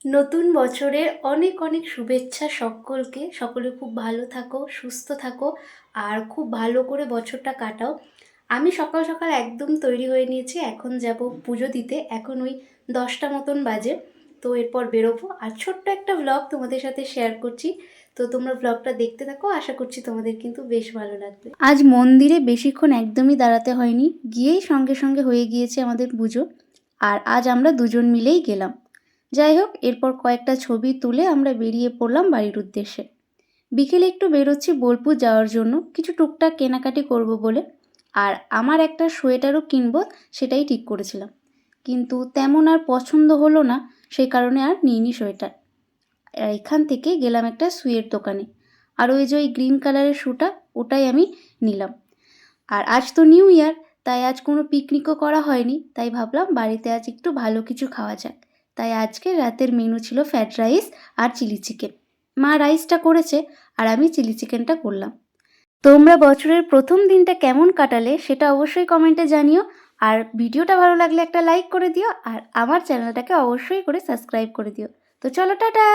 নতুন বছরের অনেক অনেক শুভেচ্ছা সকলকে। সকলে খুব ভালো থাকো, সুস্থ থাকো আর খুব ভালো করে বছরটা কাটাও। আমি সকাল সকাল একদম তৈরি হয়ে নিয়েছি, এখন যাব পুজো দিতে। এখন ওই 10টা মতন বাজে। তো এরপর বেরোবো আর ছোট্ট একটা ভ্লগ তোমাদের সাথে শেয়ার করছি। তো তোমরা ভ্লগটা দেখতে থাকো, আশা করছি তোমাদের কিন্তু বেশ ভালো লাগবে। আজ মন্দিরে বেশিক্ষণ একদমই দাঁড়াতে হয়নি, গিয়েই সঙ্গে সঙ্গে হয়ে গিয়েছে আমাদের পুজো। আর আজ আমরা দুজন মিলেই গেলাম। যাই হোক, এরপর কয়েকটা ছবি তুলে আমরা বেরিয়ে পড়লাম বাড়ির উদ্দেশ্যে। বিকেলে একটু বেরোচ্ছি বোলপুর যাওয়ার জন্য, কিছু টুকটাক কেনাকাটি করব বলে। আর আমার একটা সোয়েটারও কিনবো, সেটাই ঠিক করেছিলাম। কিন্তু তেমন আর পছন্দ হলো না, সেই কারণে আর নিইনি সোয়েটার। আর এখান থেকে গেলাম একটা শুয়ের দোকানে। আর ওই যে ওই গ্রিন কালারের শুটা, ওটাই আমি নিলাম। আর আজ তো নিউ ইয়ার, তাই আজ কোনো পিকনিকও করা হয়নি, তাই ভাবলাম বাড়িতে আজ একটু ভালো কিছু খাওয়া যাক। তাই আজকে রাতের মেনু ছিল ফ্রাইড রাইস আর চিলি চিকেন। মা রাইসটা করেছে আর আমি চিলি চিকেনটা করলাম। তোমরা বছরের প্রথম দিনটা কেমন কাটালে সেটা অবশ্যই কমেন্টে জানিও। আর ভিডিওটা ভালো লাগলে একটা লাইক করে দিও, আর আমার চ্যানেলটাকে অবশ্যই করে সাবস্ক্রাইব করে দিও। তো চলো, টাটা।